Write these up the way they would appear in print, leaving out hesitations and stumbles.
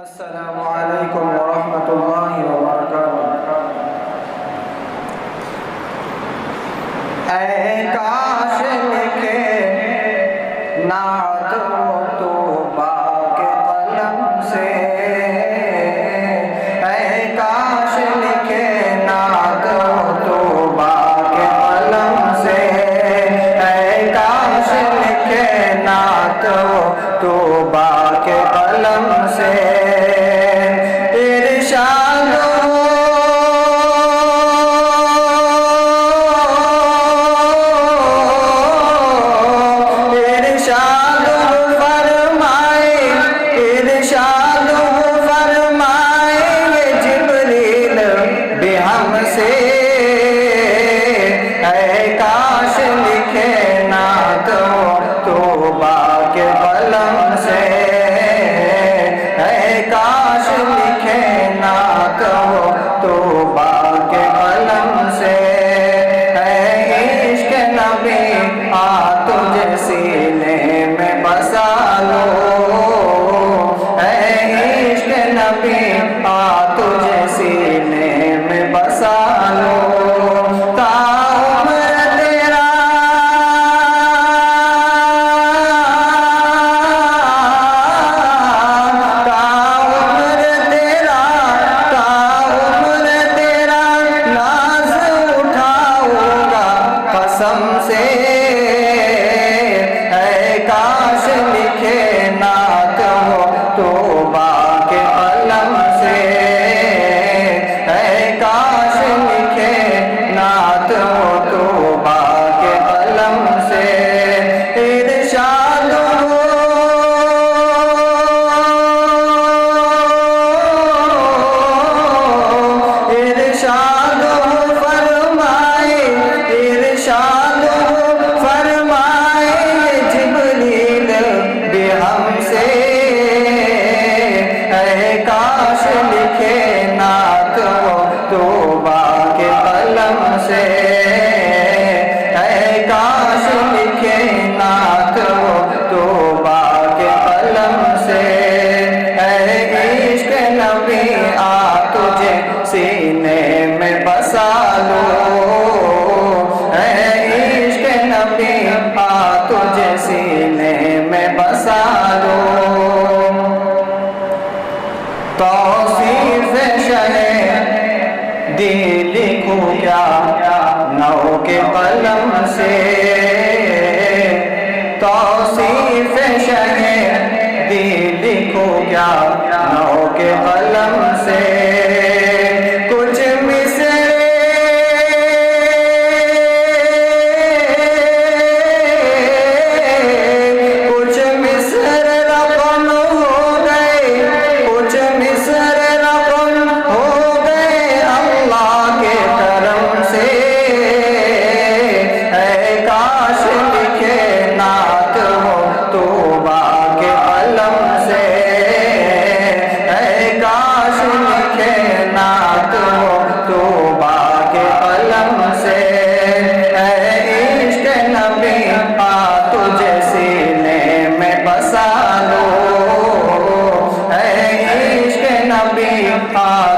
السلام علیکم ورحمۃ اللہ وبرکاتہ۔ اے کاش لکھے نعت تو باق قلم سے، اے کاش لکھے نعت تو باق قلم سے، اے کاش لکھے نعت تو باق قلم سے۔ سینے میں بسا لو اے عشق نبی، تجھے سینے میں بسا لو، تا عمر تیرا ناز اٹھاؤں گا قسم سے۔ کاش لکھے نعت ہو تو باق قلم سے، اے کاش لکھے نعت ہو تو باق قلم سے۔ ارشاد ہو ارشاد ہو فرمائے، ارشاد ہو فرمائے ہم سے، اے کاش لکھے نعت ہو تو باق قلم سے، اے کاش لکھے نعت ہو تو باق قلم سے۔ اے عشق نبی، تجھے سینے میں بسا لو، اے عشق نبی، تجھے سینے میں بسا لو۔ توصیف شہ دی لکھوں کیا نو کے قلم سے، توصیف شہ دی لکھوں کیا نو کے قلم سے۔ کچھ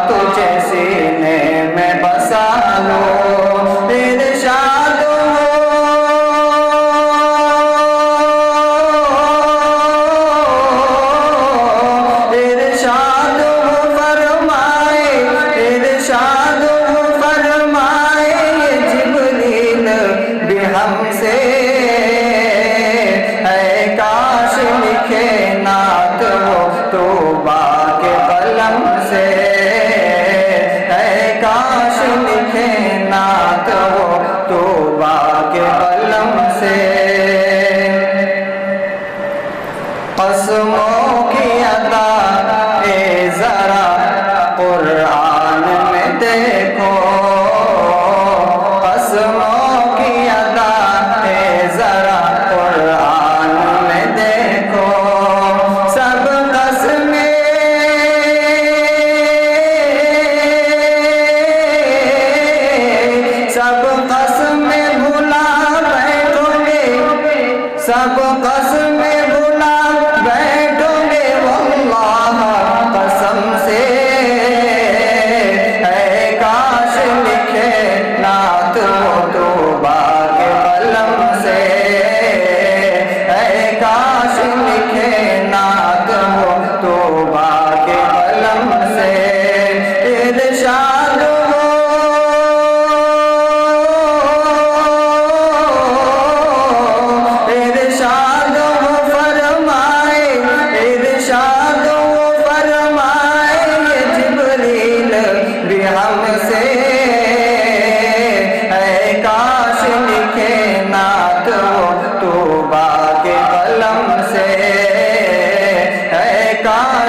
تجھے سینے میں بسا لو، ارشاد ارشاد فرمائے، ارشاد فرمائے جبریل بھی ہم سے، اے کاش لکھے نعت ہو تو باق قلم سے۔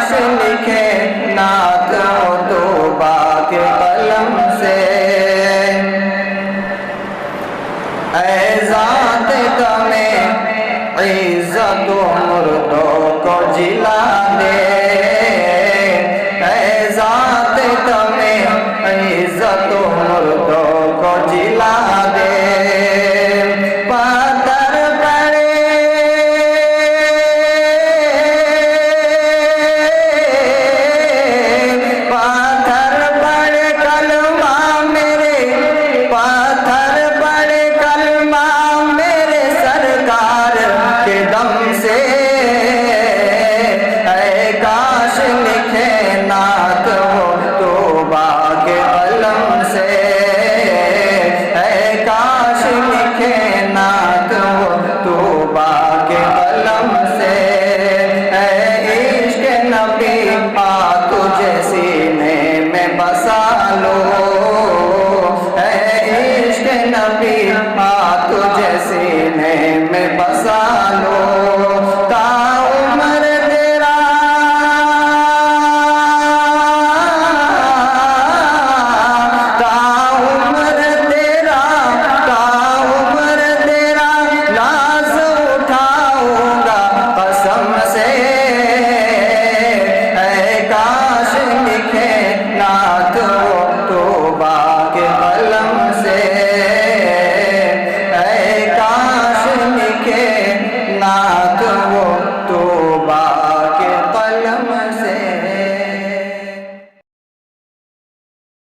کاش لکھے نعت وہ توبہ کے قلم سے اے ذات کمے عزت و مردوں کو جلا دے اے ذات کمے عزت و مردوں کو جلا دے پتھر پڑے پتھر پڑے کلمہ میرے پتھر پڑے کلمہ میرے سرکار کے دم سے اے کاش لکھے نعت وہ توبہ کے قلم سے اے کاش لکھے نعت وہ توبہ کے قلم سے اے عشق نبی پاک